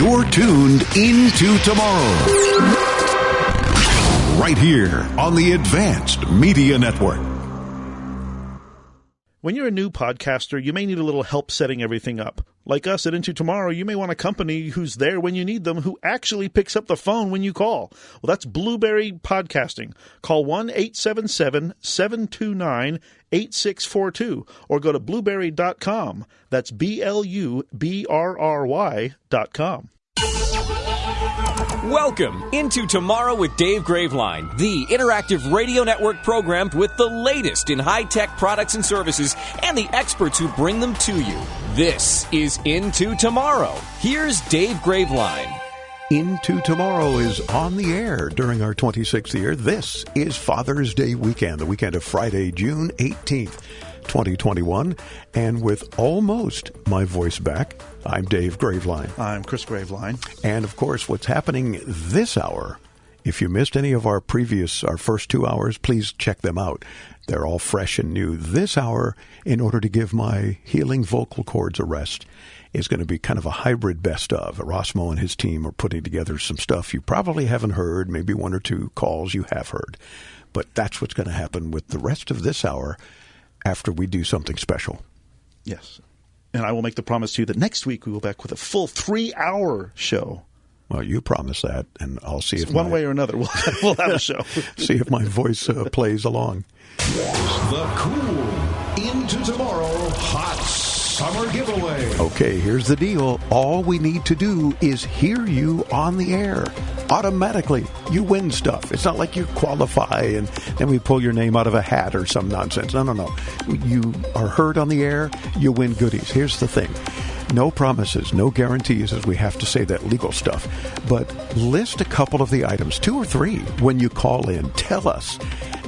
You're tuned into tomorrow. Right here on the Advanced Media Network. When you're a new podcaster, you may need a little help setting everything up. Like us at Into Tomorrow, you may want a company who's there when you need them, who actually picks up the phone when you call. Well, that's Blueberry Podcasting. Call 1-877-729-8642 or go to blueberry.com. That's BLUBRRY.com. Welcome into Tomorrow with Dave Graveline, the interactive radio network program with the latest in high-tech products and services and the experts who bring them to you. This is Into Tomorrow. Here's Dave Graveline. Into Tomorrow is on the air during our 26th year. This is Father's Day weekend, the weekend of Friday, June 18th. 2021, and with almost my voice back, I'm Dave Graveline. I'm Chris Graveline. And of course, what's happening this hour, if you missed any of our first 2 hours, please check them out. They're all fresh and new. This hour, in order to give my healing vocal cords a rest, is going to be kind of a hybrid best of. Erasmo and his team are putting together some stuff you probably haven't heard, maybe one or two calls you have heard. But that's what's going to happen with the rest of this hour after we do something special. Yes. And I will make the promise to you that next week we will be back with a full 3-hour show. Well, you promise that, and I'll see if one way or another we'll have a show. See if my voice plays along. The cool Into Tomorrow Hot Summer Giveaway. Okay, here's the deal. All we need to do is hear you on the air. Automatically, you win stuff. It's not like you qualify and then we pull your name out of a hat or some nonsense. No. You are heard on the air, you win goodies. Here's the thing. No promises, no guarantees, as we have to say that legal stuff. But list a couple of the items, 2 or 3, when you call in. Tell us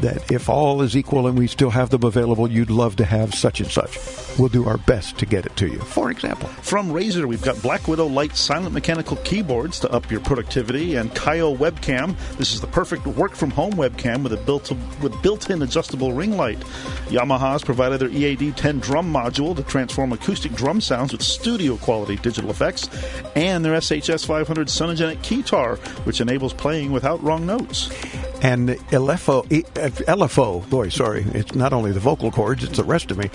that if all is equal and we still have them available, you'd love to have such and such. We'll do our best to get it to you. For example, from Razer, we've got Black Widow Light silent mechanical keyboards to up your productivity, and Kaio webcam. This is the perfect work-from-home webcam with built-in adjustable ring light. Yamaha's provided their EAD-10 drum module to transform acoustic drum sounds with studio-quality digital effects, and their SHS 500 Sonogenic keytar, which enables playing without wrong notes. And LFO, boy, sorry, it's not only the vocal cords, it's the rest of me.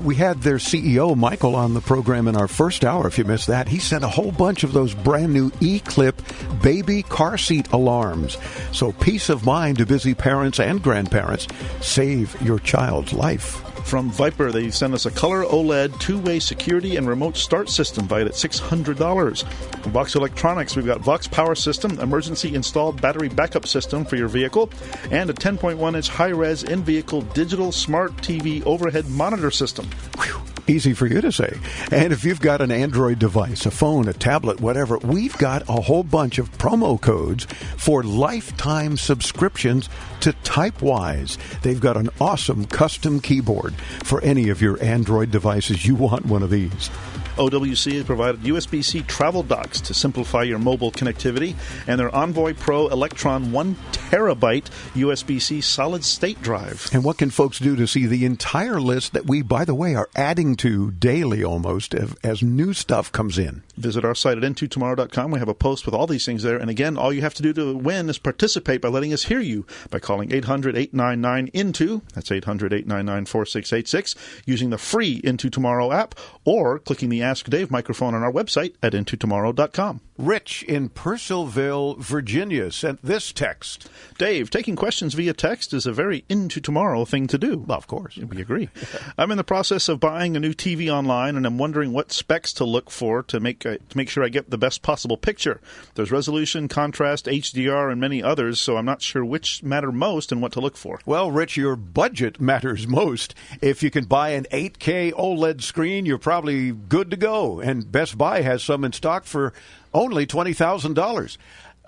We had their CEO, Michael, on the program in our first hour. If you missed that, he sent a whole bunch of those brand new E-Clip baby car seat alarms. So peace of mind to busy parents and grandparents. Save your child's life. From Viper, they sent us a color OLED two-way security and remote start system valued at $600. From Vox Electronics, we've got Vox Power System, emergency installed battery backup system for your vehicle, and a 10.1-inch high-res in-vehicle digital smart TV overhead monitor system. Whew. Easy for you to say. And if you've got an Android device, a phone, a tablet, whatever, we've got a whole bunch of promo codes for lifetime subscriptions to Typewise. They've got an awesome custom keyboard for any of your Android devices. You want one of these. OWC has provided USB-C travel docks to simplify your mobile connectivity, and their Envoy Pro Electron 1 terabyte USB-C solid-state drive. And what can folks do to see the entire list that we, by the way, are adding to daily almost as new stuff comes in? Visit our site at intotomorrow.com. We have a post with all these things there. And again, all you have to do to win is participate by letting us hear you by calling 800-899-INTO. That's 800-899-4686, using the free Into Tomorrow app, or clicking the Ask Dave microphone on our website at intotomorrow.com. Rich in Purcellville, Virginia, sent this text. Dave, taking questions via text is a very Into Tomorrow thing to do. Well, of course. We agree. I'm in the process of buying a new TV online, and I'm wondering what specs to look for to make sure I get the best possible picture. There's resolution, contrast, HDR, and many others, so I'm not sure which matter most and what to look for. Well, Rich, your budget matters most. If you can buy an 8K OLED screen, you're probably good to go. And Best Buy has some in stock for only $20,000.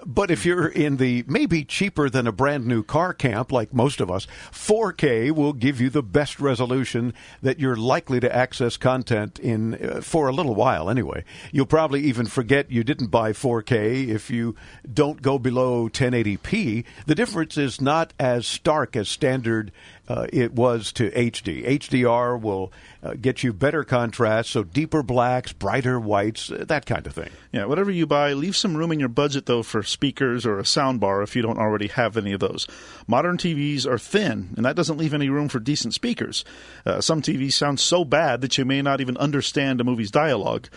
But if you're in the maybe cheaper than a brand new car camp, like most of us, 4K will give you the best resolution that you're likely to access content in for a little while anyway. You'll probably even forget you didn't buy 4K if you don't go below 1080p. The difference is not as stark as standard it was to HD. HDR will get you better contrast, so deeper blacks, brighter whites, that kind of thing. Yeah, whatever you buy, leave some room in your budget, though, for speakers or a sound bar if you don't already have any of those. Modern TVs are thin, and that doesn't leave any room for decent speakers. Some TVs sound so bad that you may not even understand a movie's dialogue.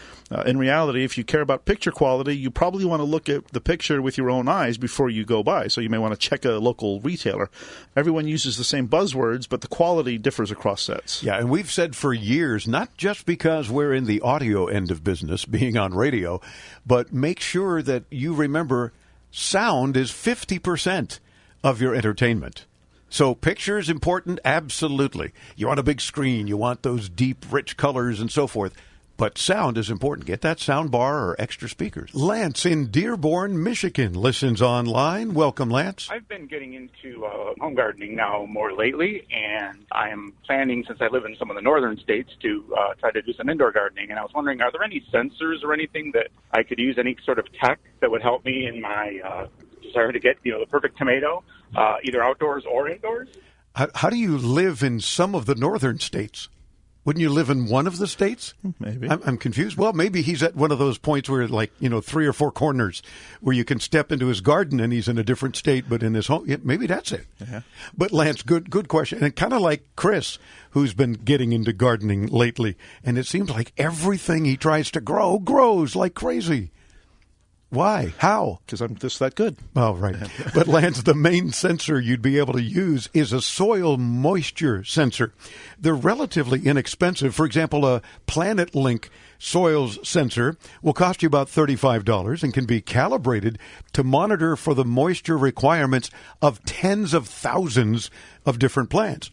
In reality, if you care about picture quality, you probably want to look at the picture with your own eyes before you go by, so you may want to check a local retailer. Everyone uses the same buzzwords, but the quality differs across sets. Yeah, and we've said for years, not just because we're in the audio end of business, being on radio, but make sure that you remember sound is 50% of your entertainment. So picture is important, absolutely. You want a big screen, you want those deep, rich colors and so forth. But sound is important. Get that sound bar or extra speakers. Lance in Dearborn, Michigan, listens online. Welcome, Lance. I've been getting into home gardening now more lately, and I am planning, since I live in some of the northern states, to try to do some indoor gardening. And I was wondering, are there any sensors or anything that I could use, any sort of tech that would help me in my desire to get, the perfect tomato, either outdoors or indoors? How do you live in some of the northern states? Wouldn't you live in one of the states? Maybe. I'm confused. Well, maybe he's at one of those points where, 3 or 4 corners where you can step into his garden and he's in a different state, but in his home. Yeah, maybe that's it. Yeah. But, Lance, good question. And kind of like Chris, who's been getting into gardening lately. And it seems like everything he tries to grow grows like crazy. Why? How? Because I'm just that good. Oh, right. But, Lance, the main sensor you'd be able to use is a soil moisture sensor. They're relatively inexpensive. For example, a Planet Link soils sensor will cost you about $35 and can be calibrated to monitor for the moisture requirements of tens of thousands of different plants.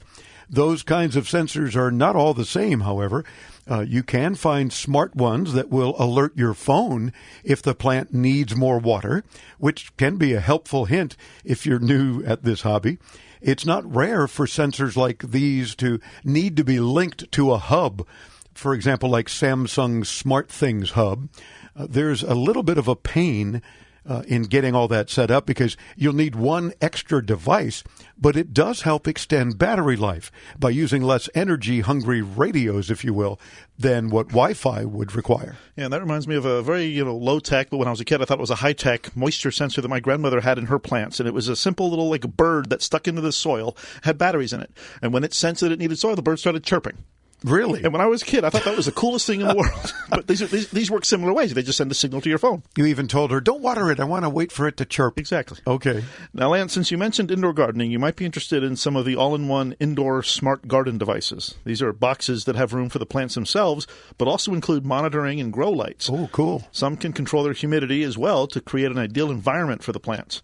Those kinds of sensors are not all the same, however. You can find smart ones that will alert your phone if the plant needs more water, which can be a helpful hint if you're new at this hobby. It's not rare for sensors like these to need to be linked to a hub, for example, like Samsung's SmartThings hub. There's a little bit of a pain in getting all that set up because you'll need one extra device, but it does help extend battery life by using less energy-hungry radios, if you will, than what Wi-Fi would require. Yeah, and that reminds me of a very low-tech, but when I was a kid I thought it was a high-tech moisture sensor that my grandmother had in her plants, and it was a simple little bird that stuck into the soil, had batteries in it, and when it sensed that it needed soil, the bird started chirping. Really? And when I was a kid, I thought that was the coolest thing in the world. But these work similar ways. They just send a signal to your phone. You even told her, don't water it. I want to wait for it to chirp. Exactly. Okay. Now, Lance, since you mentioned indoor gardening, you might be interested in some of the all-in-one indoor smart garden devices. These are boxes that have room for the plants themselves, but also include monitoring and grow lights. Oh, cool. Some can control their humidity as well to create an ideal environment for the plants.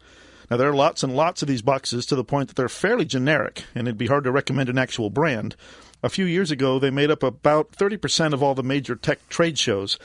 Now, there are lots and lots of these boxes to the point that they're fairly generic, and it'd be hard to recommend an actual brand. A few years ago, they made up about 30% of all the major tech trade shows.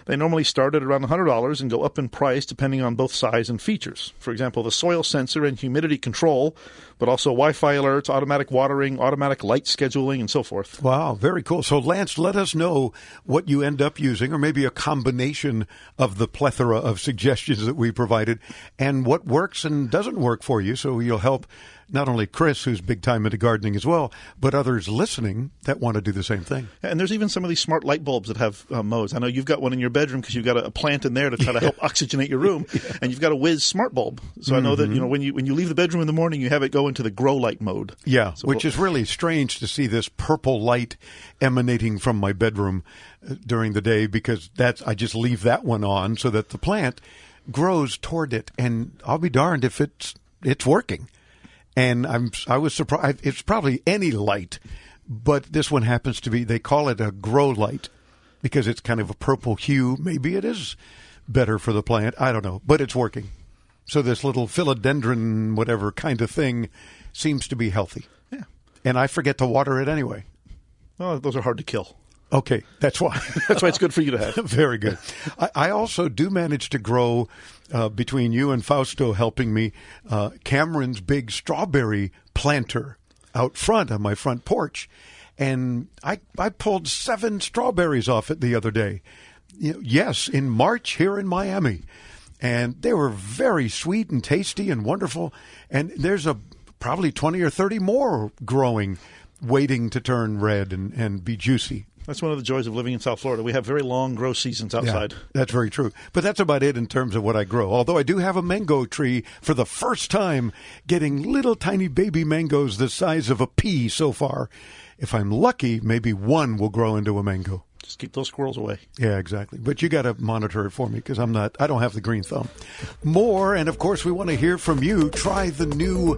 They normally start at around $100 and go up in price depending on both size and features. For example, the soil sensor and humidity control, but also Wi-Fi alerts, automatic watering, automatic light scheduling, and so forth. Wow, very cool. So, Lance, let us know what you end up using, or maybe a combination of the plethora of suggestions that we provided, and what works and doesn't work for you, so you'll help not only Chris, who's big time into gardening as well, but others listening that want to do the same thing. And there's even some of these smart light bulbs that have modes. I know you've got one in your bedroom because you've got a plant in there to try to help oxygenate your room, and you've got a Whiz smart bulb. So I know that when you leave the bedroom in the morning, you have it go into the grow light mode. Yeah, so which is really strange to see this purple light emanating from my bedroom during the day, because I just leave that one on so that the plant grows toward it, and I'll be darned if it's working. And I was surprised. It's probably any light, but this one happens to be, they call it a grow light because it's kind of a purple hue. Maybe it is better for the plant. I don't know, but it's working. So this little philodendron, whatever kind of thing, seems to be healthy. Yeah. And I forget to water it anyway. Well, those are hard to kill. Okay, that's why. That's why it's good for you to have. Very good. I also do manage to grow, between you and Fausto helping me, Cameron's big strawberry planter out front on my front porch. And I pulled 7 strawberries off it the other day. Yes, in March here in Miami. And they were very sweet and tasty and wonderful. And there's a probably 20 or 30 more growing, waiting to turn red and be juicy. That's one of the joys of living in South Florida. We have very long grow seasons outside. Yeah, that's very true. But that's about it in terms of what I grow. Although I do have a mango tree for the first time, getting little tiny baby mangoes the size of a pea so far. If I'm lucky, maybe one will grow into a mango. Just keep those squirrels away. Yeah, exactly. But you got to monitor it for me because I don't have the green thumb. More, and of course, we want to hear from you. Try the new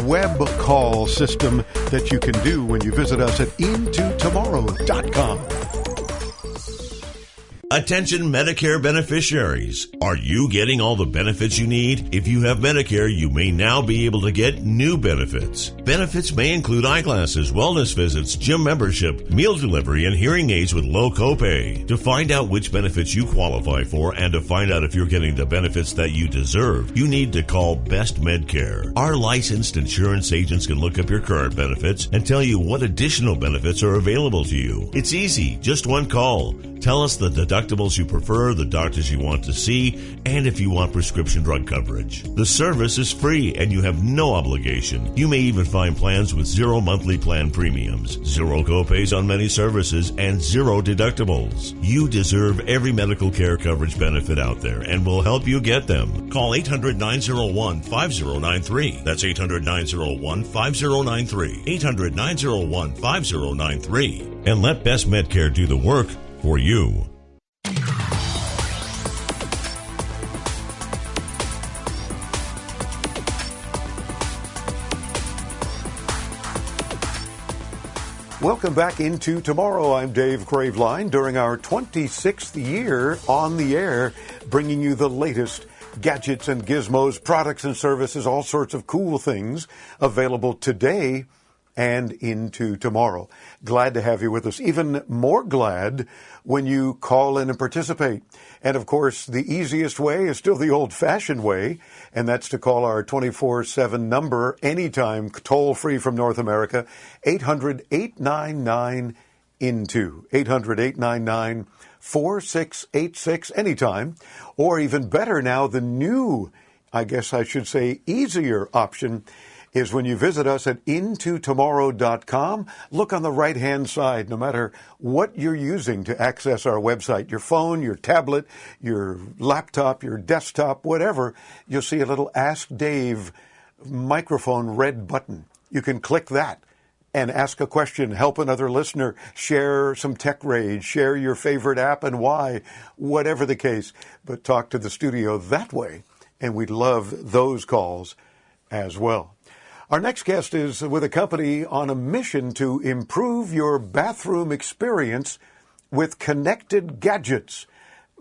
web call system that you can do when you visit us at intotomorrow.com. Attention Medicare beneficiaries. Are you getting all the benefits you need? If you have Medicare, you may now be able to get new benefits. Benefits may include eyeglasses, wellness visits, gym membership, meal delivery, and hearing aids with low copay. To find out which benefits you qualify for and to find out if you're getting the benefits that you deserve, you need to call Best Medcare. Our licensed insurance agents can look up your current benefits and tell you what additional benefits are available to you. It's easy, just one call. Tell us the deductibles you prefer, the doctors you want to see, and if you want prescription drug coverage. The service is free and you have no obligation. You may even find plans with 0 monthly plan premiums, 0 copays on many services, and 0 deductibles. You deserve every medical care coverage benefit out there and we'll help you get them. Call 800-901-5093. That's 800-901-5093. 800-901-5093. And let Best Medcare do the work for you. Welcome back into Tomorrow. I'm Dave Graveline. During our 26th year on the air, bringing you the latest gadgets and gizmos, products and services, all sorts of cool things available today and into tomorrow. Glad to have you with us. Even more glad when you call in and participate. And of course, the easiest way is still the old-fashioned way, and that's to call our 24/7 number anytime, toll-free from North America, 800-899-INTO, 800-899-4686 anytime, or even better now, the new, I guess I should say, easier option is when you visit us at intotomorrow.com. Look on the right-hand side, no matter what you're using to access our website, your phone, your tablet, your laptop, your desktop, whatever, you'll see a little Ask Dave microphone red button. You can click that and ask a question, help another listener, share some tech rage, share your favorite app and why, whatever the case. But talk to the studio that way, and we'd love those calls as well. Our next guest is with a company on a mission to improve your bathroom experience with connected gadgets.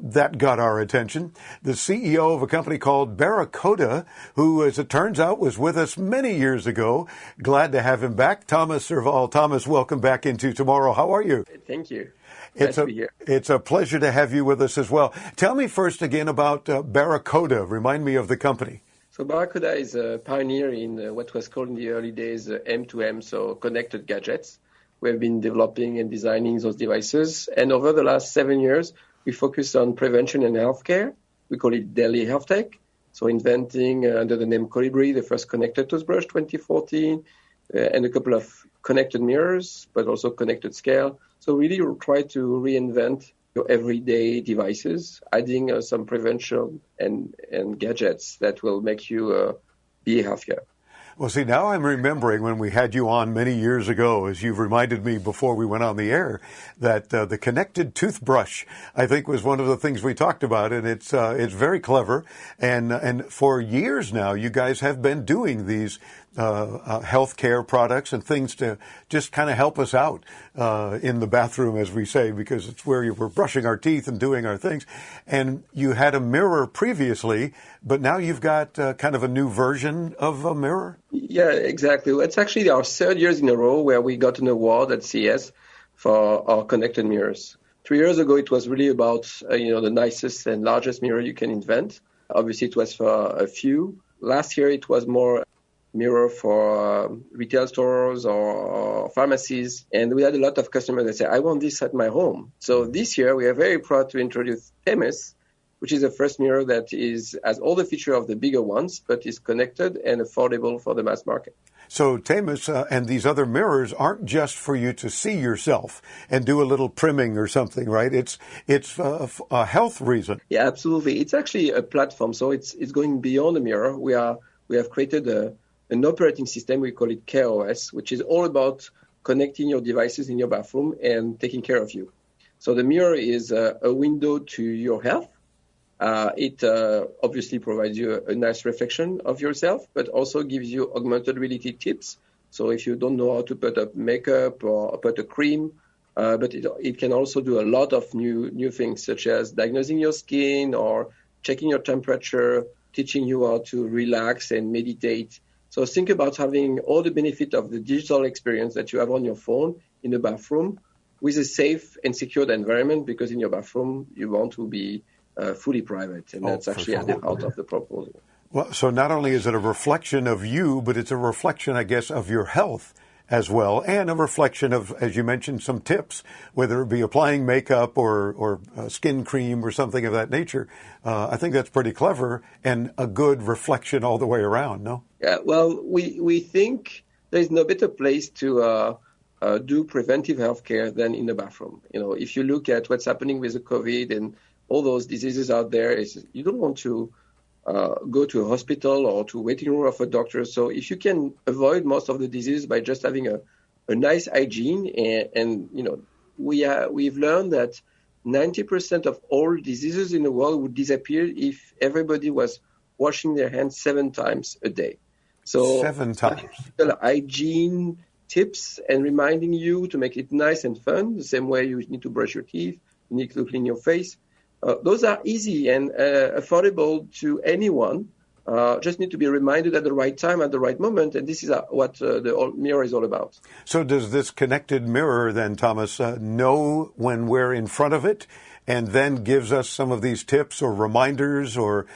That got our attention. The CEO of a company called Barracuda, who, as it turns out, was with us many years ago. Glad to have him back. Thomas Serval. Thomas, welcome back into Tomorrow. How are you? Thank you. Nice to be here. It's a pleasure to have you with us as well. Tell me first again about Barracuda. Remind me of the company. So Barracuda is a pioneer in what was called in the early days M2M, so connected gadgets. We have been developing and designing those devices. And over the last 7 years, we focused on prevention and healthcare. We call it daily health tech. So inventing under the name Colibri, the first connected toothbrush, 2014, and a couple of connected mirrors, but also connected scale. So really we'll try to reinvent your everyday devices, adding some prevention and gadgets that will make you be healthier. Well, see, now I'm remembering when we had you on many years ago, as you've reminded me before we went on the air, that the connected toothbrush, I think, was one of the things we talked about, and it's very clever. And for years now, you guys have been doing these healthcare products and things to just kind of help us out in the bathroom, as we say, because it's where we're brushing our teeth and doing our things. And you had a mirror previously, but now you've got kind of a new version of a mirror? Yeah, exactly. It's actually our 3rd year in a row where we got an award at CES for our connected mirrors. 3 years ago, it was really about the nicest and largest mirror you can invent. Obviously, it was for a few. Last year, it was more mirror for retail stores or pharmacies. And we had a lot of customers that say, I want this at my home. So this year, we are very proud to introduce Themis, which is the first mirror that has all the features of the bigger ones, but is connected and affordable for the mass market. So, Tamus, and these other mirrors aren't just for you to see yourself and do a little primming or something, right? It's a health reason. Yeah, absolutely. It's actually a platform, so it's going beyond the mirror. We have created an operating system. We call it CareOS, which is all about connecting your devices in your bathroom and taking care of you. So the mirror is a window to your health. It obviously provides you a nice reflection of yourself, but also gives you augmented reality tips. So if you don't know how to put up makeup or put a cream, but it can also do a lot of new things, such as diagnosing your skin or checking your temperature, teaching you how to relax and meditate. So think about having all the benefit of the digital experience that you have on your phone in the bathroom with a safe and secured environment, because in your bathroom you want to be fully private, and that's actually at the heart of the proposal. Well, so not only is it a reflection of you, but it's a reflection, I guess, of your health as well, and a reflection of, as you mentioned, some tips, whether it be applying makeup or skin cream or something of that nature. I think that's pretty clever and a good reflection all the way around, no? Yeah, well, we think there's no better place to do preventive healthcare than in the bathroom. You know, if you look at what's happening with the COVID and all those diseases out there, you don't want to go to a hospital or to a waiting room of a doctor. So if you can avoid most of the diseases by just having a nice hygiene, and you know, we've learned that 90% of all diseases in the world would disappear if everybody was washing their hands 7 times a day. So 7 times. Hygiene tips and reminding you to make it nice and fun, the same way you need to brush your teeth, you need to clean your face. Those are easy and affordable to anyone. Just need to be reminded at the right time, at the right moment, and this is what the mirror is all about. So does this connected mirror then, Thomas, know when we're in front of it, and then gives us some of these tips or reminders, or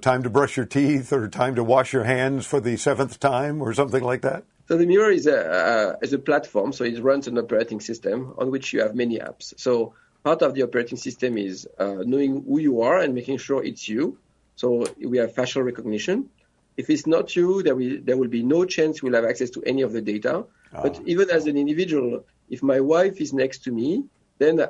time to brush your teeth or time to wash your hands for the 7th time or something like that? So the mirror is a platform, so it runs an operating system on which you have many apps. So part of the operating system is knowing who you are and making sure it's you. So we have facial recognition. If it's not you, there will be no chance we'll have access to any of the data. But even as an individual, if my wife is next to me, then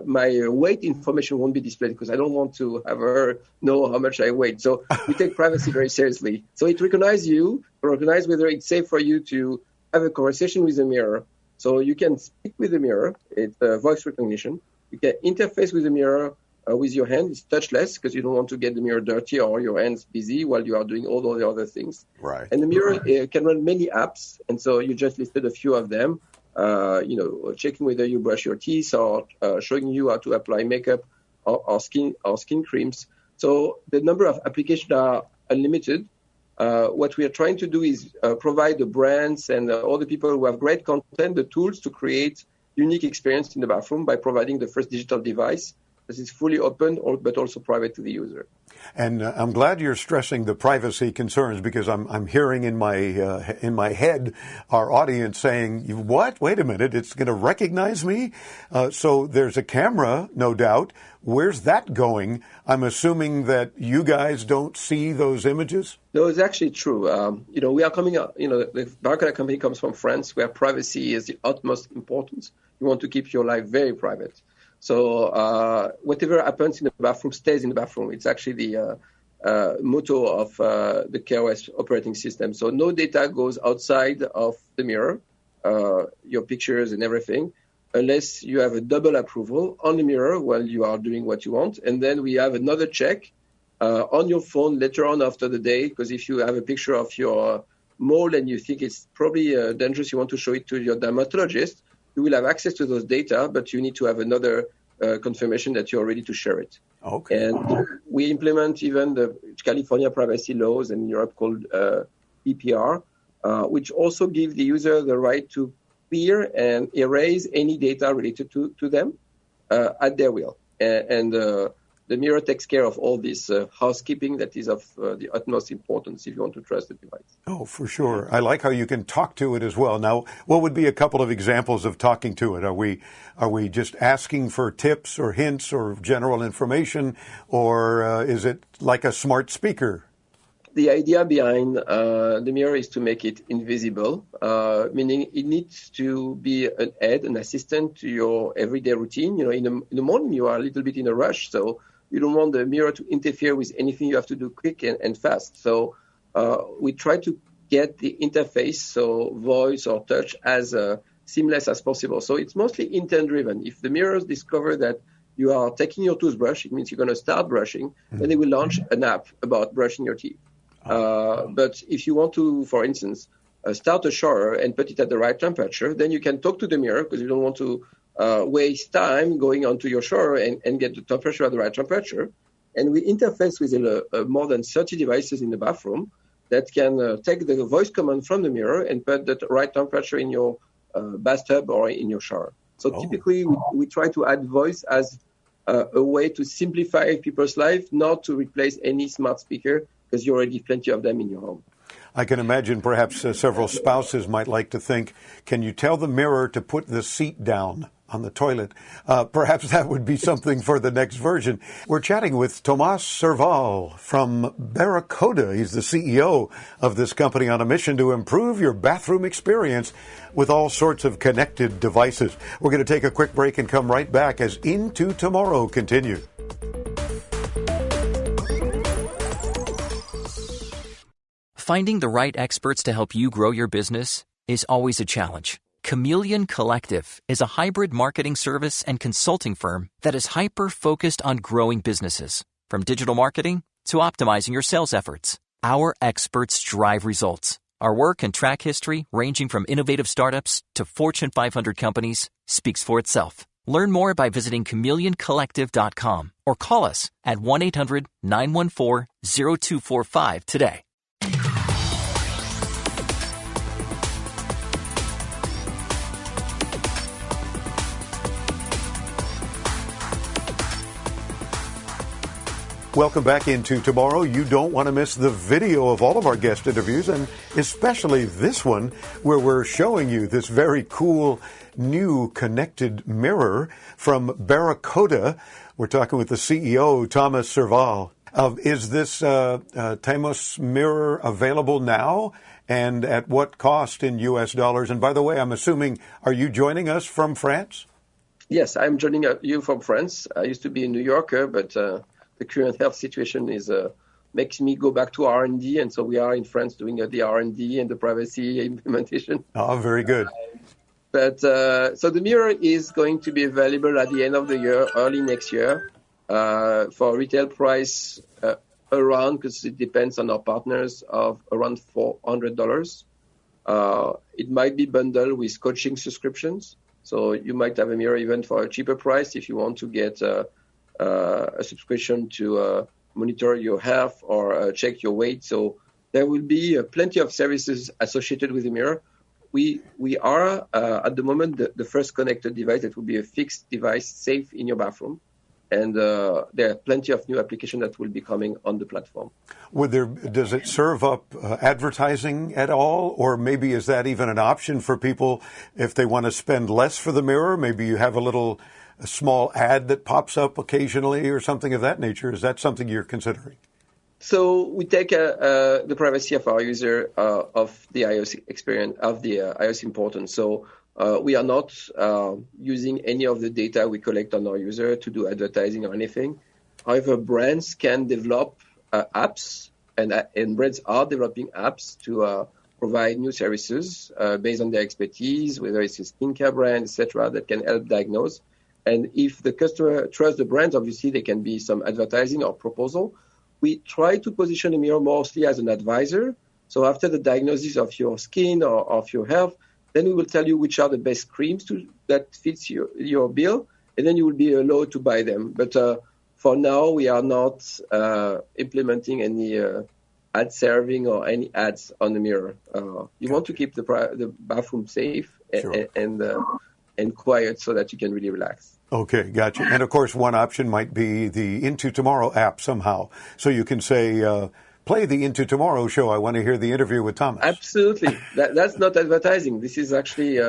my weight information won't be displayed because I don't want to have her know how much I weigh. So we take privacy very seriously. So it recognizes you, recognize whether it's safe for you to have a conversation with the mirror. So you can speak with the mirror. It's voice recognition. You can interface with the mirror with your hand. It's touchless because you don't want to get the mirror dirty or your hands busy while you are doing all the other things. Right. And the mirror can run many apps. And so you just listed a few of them. Checking whether you brush your teeth or showing you how to apply makeup or skin creams. So the number of applications are unlimited. What we are trying to do is provide the brands and all the people who have great content the tools to create unique experience in the bathroom by providing the first digital device that is fully open but also private to the user. And I'm glad you're stressing the privacy concerns, because I'm hearing in my head our audience saying, "What? Wait a minute! It's going to recognize me." So there's a camera, no doubt. Where's that going? I'm assuming that you guys don't see those images. No, it's actually true. We are coming up. The Barcana company comes from France, where privacy is the utmost importance. You want to keep your life very private. So whatever happens in the bathroom stays in the bathroom. It's actually the motto of the CareOS operating system. So no data goes outside of the mirror, your pictures and everything, unless you have a double approval on the mirror while you are doing what you want. And then we have another check on your phone later on after the day, because if you have a picture of your mole and you think it's probably dangerous, you want to show it to your dermatologist, you will have access to those data, but you need to have another confirmation that you're ready to share it. Okay. And we implement even the California privacy laws in Europe called EPR, which also give the user the right to clear and erase any data related to them at their will. And the mirror takes care of all this housekeeping that is of the utmost importance if you want to trust the device. Oh, for sure. I like how you can talk to it as well. Now, what would be a couple of examples of talking to it? Are we just asking for tips or hints or general information, or is it like a smart speaker? The idea behind the mirror is to make it invisible, meaning it needs to be an aid, an assistant to your everyday routine. In the morning you are a little bit in a rush, so you don't want the mirror to interfere with anything you have to do quick and fast. So we try to get the interface, so voice or touch, as seamless as possible. So it's mostly intent-driven. If the mirrors discover that you are taking your toothbrush, it means you're going to start brushing, then they will launch an app about brushing your teeth. But if you want to, for instance, start a shower and put it at the right temperature, then you can talk to the mirror because you don't want to waste time going onto your shower and get the temperature at the right temperature. And we interface with more than 30 devices in the bathroom that can take the voice command from the mirror and put the right temperature in your bathtub or in your shower. So typically we try to add voice as a way to simplify people's life, not to replace any smart speaker, because you already have plenty of them in your home. I can imagine perhaps several spouses might like to think, can you tell the mirror to put the seat down on the toilet? Perhaps that would be something for the next version. We're chatting with Thomas Serval from Barracuda. He's the CEO of this company on a mission to improve your bathroom experience with all sorts of connected devices. We're going to take a quick break and come right back as Into Tomorrow continues. Finding the right experts to help you grow your business is always a challenge. Chameleon Collective is a hybrid marketing service and consulting firm that is hyper-focused on growing businesses, from digital marketing to optimizing your sales efforts. Our experts drive results. Our work and track history, ranging from innovative startups to Fortune 500 companies, speaks for itself. Learn more by visiting chameleoncollective.com or call us at 1-800-914-0245 today. Welcome back into Tomorrow. You don't want to miss the video of all of our guest interviews, and especially this one where we're showing you this very cool new connected mirror from Barracuda. We're talking with the CEO, Thomas Serval. Is this Tamos mirror available now, and at what cost in U.S. dollars? And by the way, I'm assuming, are you joining us from France? Yes, I'm joining you from France. I used to be a New Yorker, but the current health situation makes me go back to R&D, and so we are in France doing the R&D and the privacy implementation. Oh, very good. So the mirror is going to be available at the end of the year, early next year, for retail price around, because it depends on our partners, of around $400. It might be bundled with coaching subscriptions, so you might have a mirror even for a cheaper price if you want to get a subscription to monitor your health or check your weight. So there will be plenty of services associated with the mirror. We are, at the moment, the first connected device that will be a fixed device, safe in your bathroom. And there are plenty of new applications that will be coming on the platform. Does it serve up advertising at all? Or maybe is that even an option for people if they want to spend less for the mirror? Maybe you have a small ad that pops up occasionally or something of that nature. Is that something you're considering? So we take the privacy of our user, of the iOS experience, of the iOS importance. So we are not using any of the data we collect on our user to do advertising or anything. However, brands can develop apps, and brands are developing apps to provide new services based on their expertise, whether it's a skincare brand, etc., that can help diagnose. And if the customer trusts the brand, obviously there can be some advertising or proposal. We try to position the mirror mostly as an advisor. So after the diagnosis of your skin or of your health, then we will tell you which are the best creams that fits your bill, and then you will be allowed to buy them. But for now, we are not implementing any ad serving or any ads on the mirror. You want to keep the bathroom safe, sure, and quiet so that you can really relax. Okay, gotcha. And of course, one option might be the Into Tomorrow app somehow. So you can say, play the Into Tomorrow show. I want to hear the interview with Thomas. Absolutely. That's not advertising. This is actually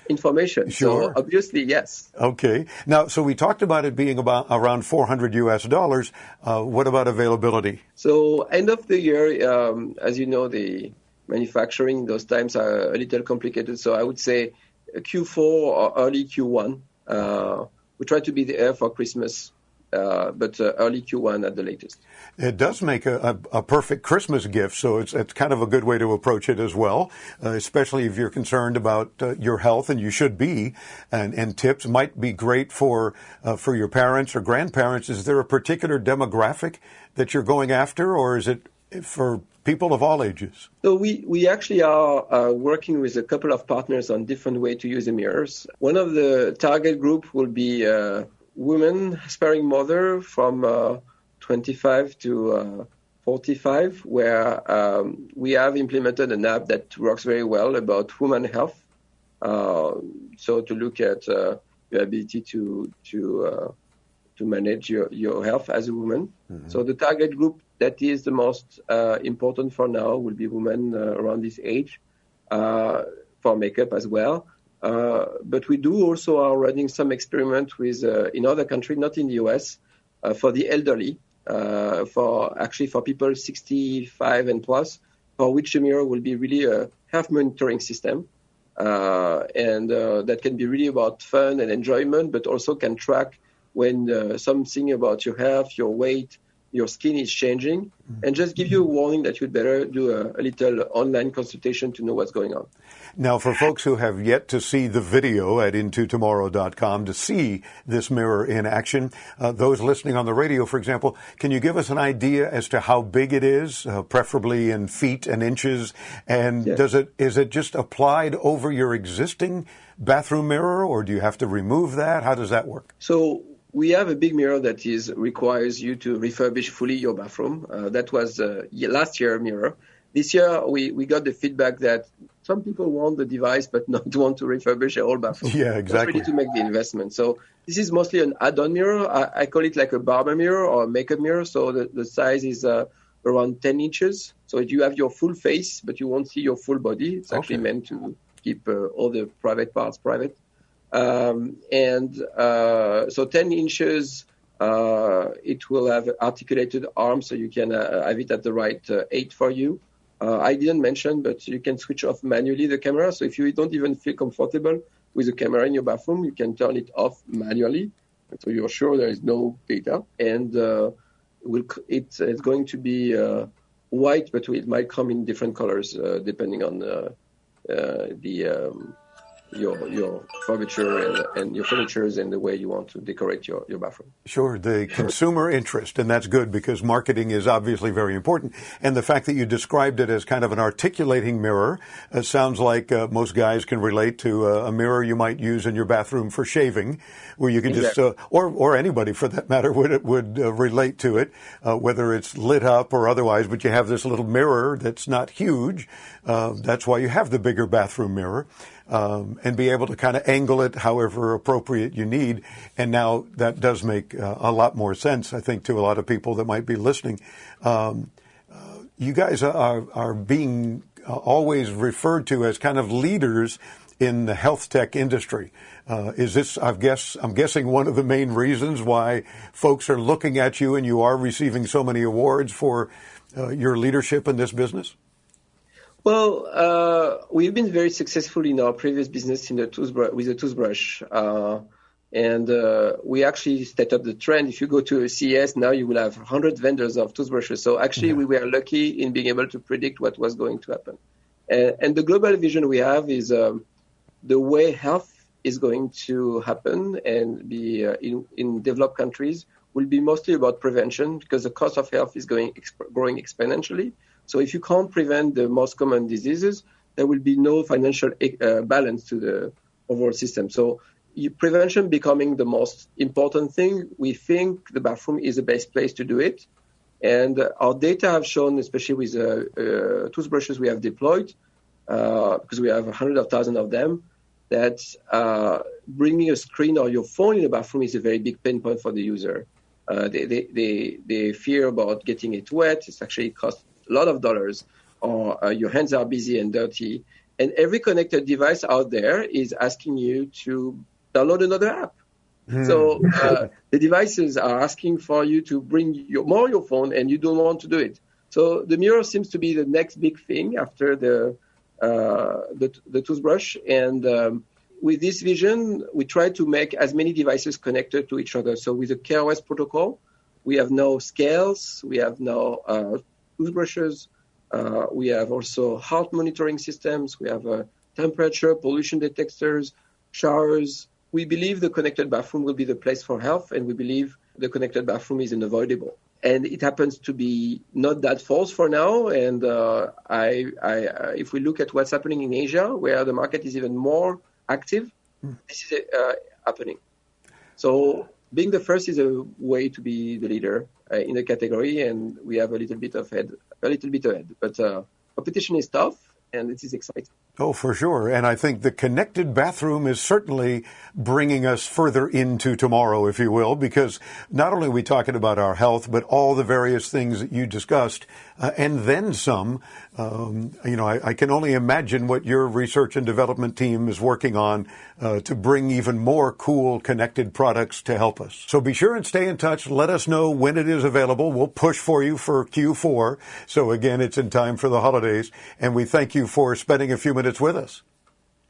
information. Sure. So obviously, yes. Okay. Now, so we talked about it being about around $400 US. What about availability? So end of the year, as you know, the manufacturing, those times are a little complicated. So I would say Q4 or early Q1. We try to be there for Christmas, but early Q1 at the latest. It does make a perfect Christmas gift, so it's kind of a good way to approach it as well, especially if you're concerned about your health, and you should be. And tips might be great for your parents or grandparents. Is there a particular demographic that you're going after, or is it for people of all ages? So we actually are working with a couple of partners on different ways to use the mirrors. One of the target group will be women, aspiring mother from 25 to 45, where we have implemented an app that works very well about women health. So to look at your ability to manage your health as a woman. Mm-hmm. So the target group that is the most important for now will be women around this age for makeup as well. But we do also are running some experiment with in other countries, not in the US, for the elderly, for people 65 and plus, for which the mirror will be really a health monitoring system. And that can be really about fun and enjoyment, but also can track when something about your health, your weight, your skin is changing, and just give you a warning that you'd better do a little online consultation to know what's going on. Now, for folks who have yet to see the video at intotomorrow.com to see this mirror in action, those listening on the radio, for example, can you give us an idea as to how big it is, preferably in feet and inches? And Yes. is it just applied over your existing bathroom mirror, or do you have to remove that? How does that work? So we have a big mirror that requires you to refurbish fully your bathroom. That was last year mirror. This year, we got the feedback that some people want the device but not want to refurbish a whole bathroom. Yeah, exactly. Ready to make the investment. So this is mostly an add-on mirror. I call it like a barber mirror or a makeup mirror. So the size is around 10 inches. So you have your full face, but you won't see your full body. It's actually meant to keep all the private parts private. So 10 inches, it will have articulated arms, so you can have it at the right height for you. I didn't mention, but you can switch off manually the camera. So if you don't even feel comfortable with the camera in your bathroom, you can turn it off manually. So you're sure there is no data. And it's going to be white, but it might come in different colors depending on your furniture and your furnitures and the way you want to decorate your bathroom. Sure, the consumer interest, and that's good because marketing is obviously very important. And the fact that you described it as kind of an articulating mirror sounds like most guys can relate to a mirror you might use in your bathroom for shaving, where you can just, or anybody for that matter would relate to it, whether it's lit up or otherwise, but you have this little mirror that's not huge. That's why you have the bigger bathroom mirror. And be able to kind of angle it however appropriate you need. And now that does make a lot more sense, I think, to a lot of people that might be listening. You guys are being always referred to as kind of leaders in the health tech industry. Is this, I'm guessing, one of the main reasons why folks are looking at you and you are receiving so many awards for your leadership in this business? Well, we've been very successful in our previous business with the toothbrush. And we actually set up the trend. If you go to a CES, now you will have 100 vendors of toothbrushes. So actually, we were lucky in being able to predict what was going to happen. And the global vision we have is the way health is going to happen and be in developed countries will be mostly about prevention because the cost of health is growing exponentially. So if you can't prevent the most common diseases, there will be no financial balance to the overall system. So prevention becoming the most important thing, we think the bathroom is the best place to do it. And our data have shown, especially with toothbrushes we have deployed, because we have hundreds of thousands of them, that bringing a screen or your phone in the bathroom is a very big pain point for the user. They fear about getting it wet. It's actually costs a lot of dollars, or your hands are busy and dirty. And every connected device out there is asking you to download another app. So the devices are asking for you to bring your phone, and you don't want to do it. So the mirror seems to be the next big thing after the toothbrush. And with this vision, we try to make as many devices connected to each other. So with the KOS protocol, we have now scales, we have now toothbrushes, we have also heart monitoring systems, we have temperature, pollution detectors, showers. We believe the connected bathroom will be the place for health, and we believe the connected bathroom is unavoidable. And it happens to be not that false for now. And if we look at what's happening in Asia, where the market is even more active, this is happening. So being the first is a way to be the leader in the category, and we have a little bit ahead. But competition is tough, and it is exciting. Oh, for sure. And I think the connected bathroom is certainly bringing us further into tomorrow, if you will, because not only are we talking about our health, but all the various things that you discussed, and then some. I can only imagine what your research and development team is working on to bring even more cool connected products to help us. So be sure and stay in touch. Let us know when it is available. We'll push for you for Q4. So again, it's in time for the holidays. And we thank you for spending a few minutes with us.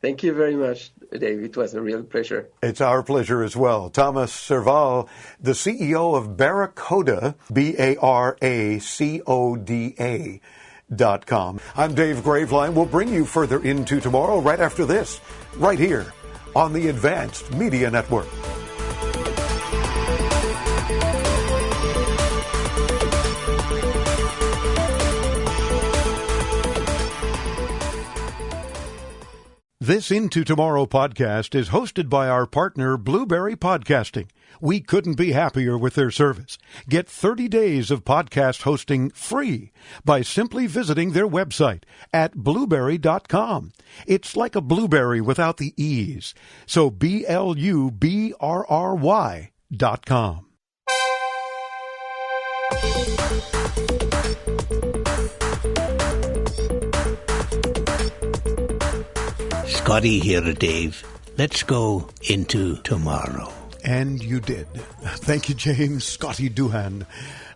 Thank you very much, Dave. It was a real pleasure. It's our pleasure as well. Thomas Serval, the CEO of Barracoda, BARACODA.com. I'm Dave Graveline. We'll bring you further into tomorrow right after this, right here on the Advanced Media Network. This Into Tomorrow podcast is hosted by our partner, Blueberry Podcasting. We couldn't be happier with their service. Get 30 days of podcast hosting free by simply visiting their website at blueberry.com. It's like a blueberry without the E's. So BLUBRRY.com. Scotty here, Dave. Let's go into tomorrow. And you did. Thank you, James. Scotty Doohan.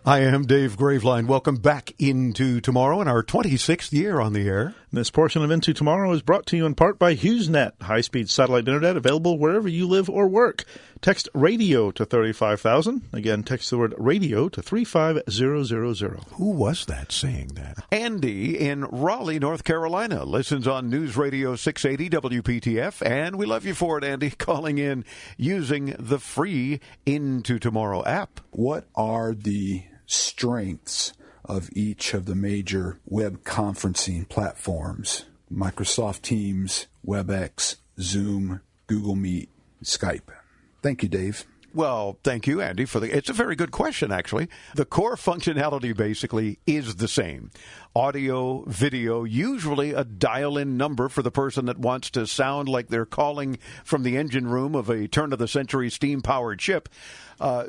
I am Dave Graveline. Welcome back into tomorrow in our 26th year on the air. This portion of Into Tomorrow is brought to you in part by HughesNet, high-speed satellite internet available wherever you live or work. Text radio to 35,000. Again, text the word radio to 35000. Who was that saying that? Andy in Raleigh, North Carolina, listens on News Radio 680 WPTF, and we love you for it, Andy, calling in using the free Into Tomorrow app. What are the strengths of each of the major web conferencing platforms? Microsoft Teams, WebEx, Zoom, Google Meet, Skype. Thank you, Dave. Well, thank you, Andy, it's a very good question, actually. The core functionality basically is the same. Audio, video, usually a dial-in number for the person that wants to sound like they're calling from the engine room of a turn-of-the-century steam-powered ship.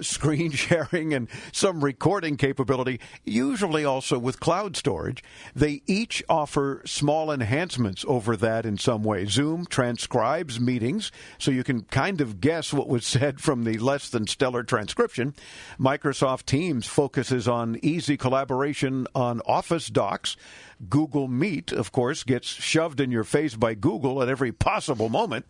Screen sharing and some recording capability, usually also with cloud storage. They each offer small enhancements over that in some way. Zoom transcribes meetings, so you can kind of guess what was said from the less than stellar transcription. Microsoft Teams focuses on easy collaboration on Office docs. Google Meet, of course, gets shoved in your face by Google at every possible moment,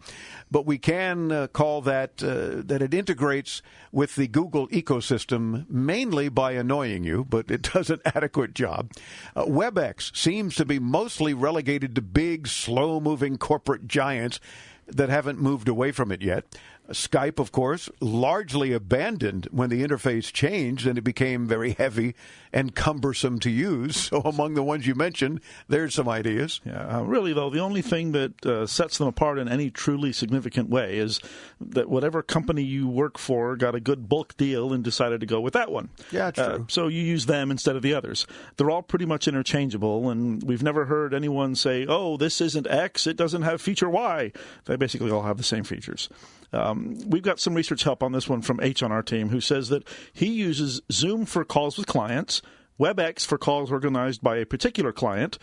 but we can call that that it integrates with the Google ecosystem mainly by annoying you, but it does an adequate job. WebEx seems to be mostly relegated to big, slow-moving corporate giants that haven't moved away from it yet. Skype, of course, largely abandoned when the interface changed and it became very heavy and cumbersome to use. So among the ones you mentioned, there's some ideas. Yeah, really, though, the only thing that sets them apart in any truly significant way is that whatever company you work for got a good bulk deal and decided to go with that one. Yeah, it's true. So you use them instead of the others. They're all pretty much interchangeable, and we've never heard anyone say, oh, this isn't X, it doesn't have feature Y. They basically all have the same features. We've got some research help on this one from H on our team, who says that he uses Zoom for calls with clients, WebEx for calls organized by a particular client,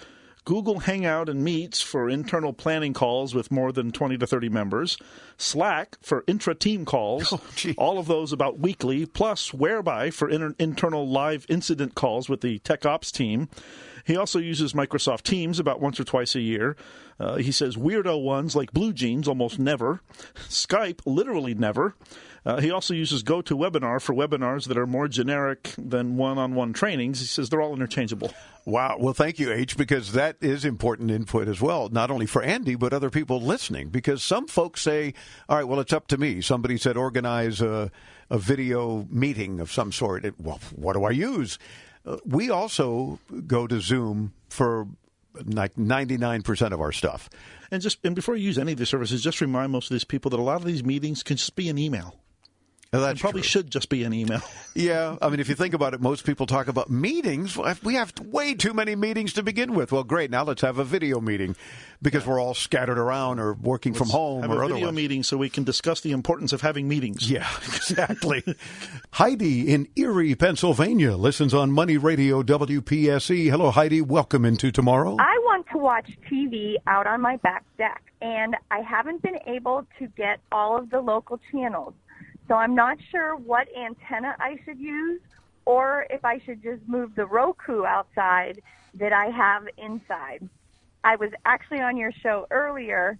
Google Hangout and Meets for internal planning calls with more than 20 to 30 members, Slack for intra-team calls, all of those about weekly, plus Whereby for internal live incident calls with the tech ops team. He also uses Microsoft Teams about once or twice a year. He says weirdo ones like Blue Jeans almost never. Skype literally never. He also uses GoToWebinar for webinars that are more generic than one-on-one trainings. He says they're all interchangeable. Wow. Well, thank you, H, because that is important input as well, not only for Andy, but other people listening. Because some folks say, all right, well, it's up to me. Somebody said organize a video meeting of some sort. Well, what do I use? We also go to Zoom for like 99% of our stuff. And before you use any of these services, just remind most of these people that a lot of these meetings can just be an email. That's probably true. Should just be an email. Yeah. I mean, if you think about it, most people talk about meetings. We have way too many meetings to begin with. Well, great. Now let's have a video meeting because we're all scattered around or working from home have or a otherwise. video meeting so we can discuss the importance of having meetings. Yeah, exactly. Heidi in Erie, Pennsylvania, listens on Money Radio WPSE. Hello, Heidi. Welcome into Tomorrow. I want to watch TV out on my back deck, and I haven't been able to get all of the local channels. So I'm not sure what antenna I should use or if I should just move the Roku outside that I have inside. I was actually on your show earlier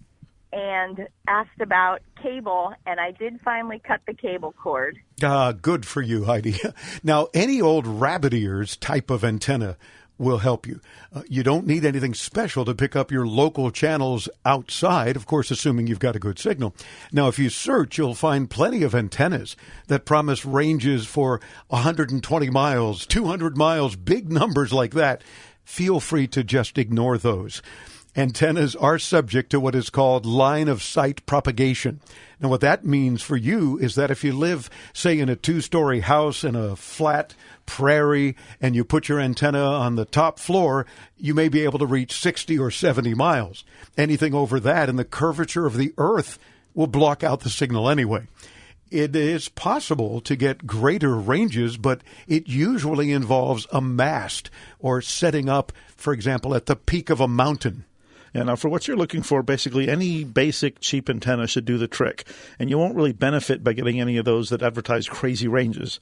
and asked about cable, and I did finally cut the cable cord. Good for you, Heidi. Now, any old rabbit ears type of antenna will help you. You don't need anything special to pick up your local channels outside, of course, assuming you've got a good signal. Now, if you search, you'll find plenty of antennas that promise ranges for 120 miles, 200 miles, big numbers like that. Feel free to just ignore those. Antennas are subject to what is called line-of-sight propagation. Now, what that means for you is that if you live, say, in a 2-story house in a flat prairie and you put your antenna on the top floor, you may be able to reach 60 or 70 miles. Anything over that, and the curvature of the earth will block out the signal anyway. It is possible to get greater ranges, but it usually involves a mast or setting up, for example, at the peak of a mountain. Yeah, now for what you're looking for, basically any basic cheap antenna should do the trick, and you won't really benefit by getting any of those that advertise crazy ranges.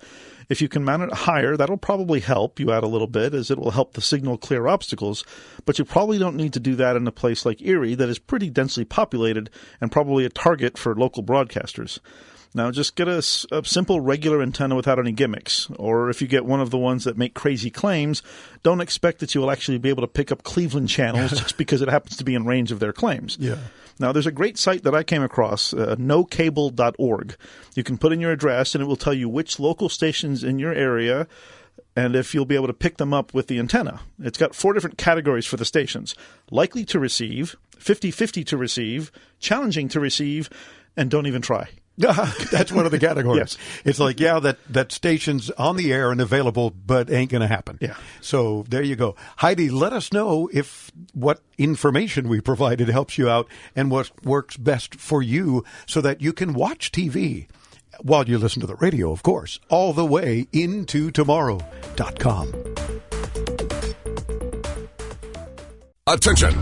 If you can mount it higher, that'll probably help you out a little bit, as it will help the signal clear obstacles, but you probably don't need to do that in a place like Erie that is pretty densely populated and probably a target for local broadcasters. Now, just get a simple regular antenna without any gimmicks. Or if you get one of the ones that make crazy claims, don't expect that you will actually be able to pick up Cleveland channels just because it happens to be in range of their claims. Yeah. Now, there's a great site that I came across, nocable.org. You can put in your address, and it will tell you which local stations in your area and if you'll be able to pick them up with the antenna. It's got 4 different categories for the stations: likely to receive, 50-50 to receive, challenging to receive, and don't even try. That's one of the categories. Yes. It's like, yeah, that station's on the air and available, but ain't going to happen. Yeah. So there you go. Heidi, let us know if what information we provided helps you out and what works best for you so that you can watch TV while you listen to the radio, of course, all the way into tomorrow.com. Attention!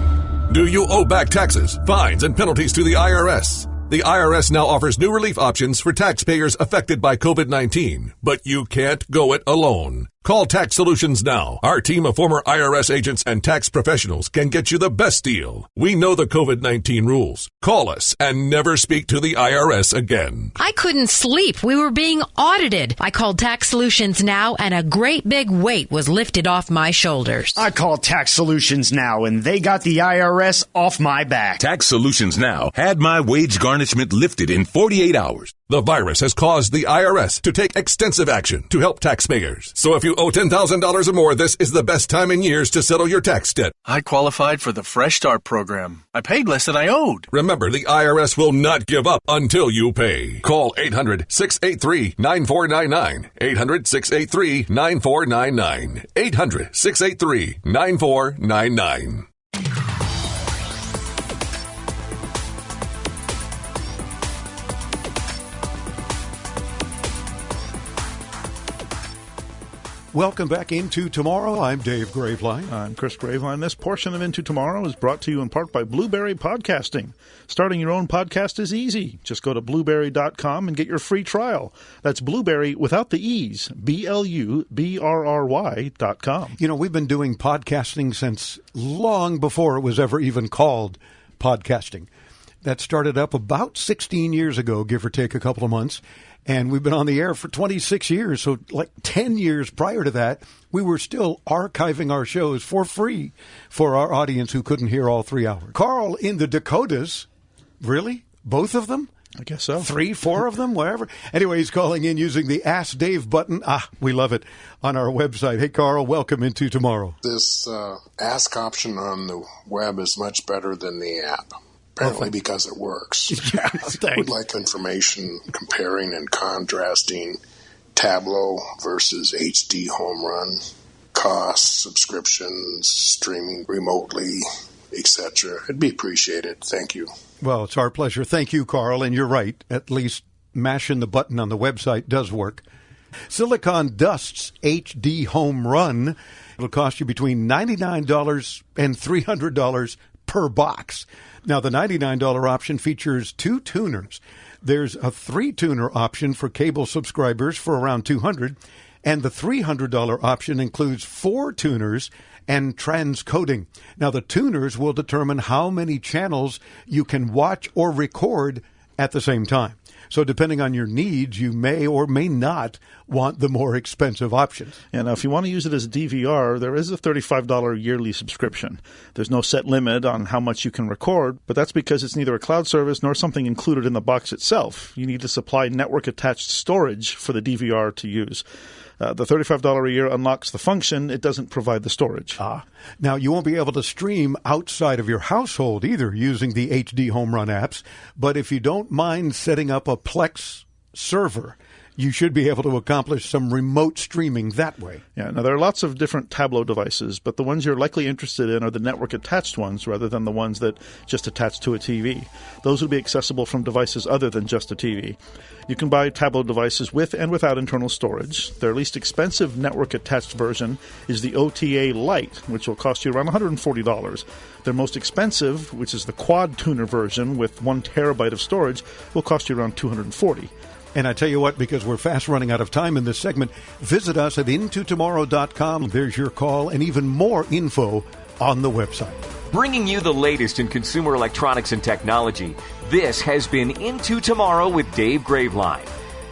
Do you owe back taxes, fines, and penalties to the IRS? The IRS now offers new relief options for taxpayers affected by COVID-19, but you can't go it alone. Call Tax Solutions now. Our team of former IRS agents and tax professionals can get you the best deal. We know the COVID-19 rules. Call us and never speak to the IRS again. I couldn't sleep. We were being audited. I called Tax Solutions now, and a great big weight was lifted off my shoulders. I called Tax Solutions now, and they got the IRS off my back. Tax Solutions now had my wage garnishment lifted in 48 hours. The virus has caused the IRS to take extensive action to help taxpayers. So if you owe $10,000 or more, this is the best time in years to settle your tax debt. I qualified for the Fresh Start program. I paid less than I owed. Remember, the IRS will not give up until you pay. Call 800-683-9499. 800-683-9499. 800-683-9499. Welcome back Into Tomorrow. I'm Dave Graveline. I'm Chris Graveline. This portion of Into Tomorrow is brought to you in part by Blueberry Podcasting. Starting your own podcast is easy. Just go to blueberry.com and get your free trial. That's Blueberry without the E's. BLUBRRY.com. You know, we've been doing podcasting since long before it was ever even called podcasting. That started up about 16 years ago, give or take a couple of months. And we've been on the air for 26 years. So like 10 years prior to that, we were still archiving our shows for free for our audience who couldn't hear all 3 hours. Carl in the Dakotas, really? Both of them? I guess so. 3, 4 of them, whatever. Anyway, he's calling in using the Ask Dave button. We love it, on our website. Hey, Carl, welcome Into Tomorrow. This Ask option on the web is much better than the app. Apparently because it works. Yeah, I would like information comparing and contrasting Tableau versus HD Home Run, costs, subscriptions, streaming remotely, etc. It'd be appreciated. Thank you. Well, it's our pleasure. Thank you, Carl. And you're right. At least mashing the button on the website does work. Silicon Dust's HD Home Run. It'll cost you between $99 and $300 per box. Now, the $99 option features 2 tuners. There's a 3-tuner option for cable subscribers for around $200, and the $300 option includes 4 tuners and transcoding. Now, the tuners will determine how many channels you can watch or record at the same time. So depending on your needs, you may or may not want the more expensive options. And if you want to use it as a DVR, there is a $35 yearly subscription. There's no set limit on how much you can record, but that's because it's neither a cloud service nor something included in the box itself. You need to supply network-attached storage for the DVR to use. The $35 a year unlocks the function. It doesn't provide the storage. Now, you won't be able to stream outside of your household either using the HD Home Run apps, but if you don't mind setting up a Plex server, you should be able to accomplish some remote streaming that way. Yeah, now there are lots of different Tableau devices, but the ones you're likely interested in are the network-attached ones rather than the ones that just attach to a TV. Those will be accessible from devices other than just a TV. You can buy Tableau devices with and without internal storage. Their least expensive network-attached version is the OTA Lite, which will cost you around $140. Their most expensive, which is the Quad Tuner version with 1 terabyte of storage, will cost you around $240. And I tell you what, because we're fast running out of time in this segment, visit us at intotomorrow.com. There's your call and even more info on the website. Bringing you the latest in consumer electronics and technology, this has been Into Tomorrow with Dave Graveline.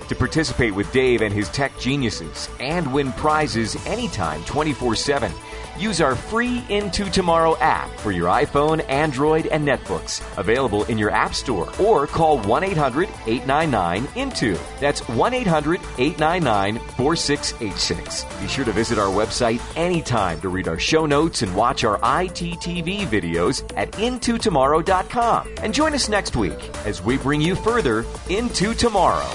To participate with Dave and his tech geniuses and win prizes anytime 24/7, use our free Into Tomorrow app for your iPhone, Android, and netbooks. Available in your app store or call 1-800-899-INTO. That's 1-800-899-4686. Be sure to visit our website anytime to read our show notes and watch our ITTV videos at intotomorrow.com. And join us next week as we bring you further Into Tomorrow.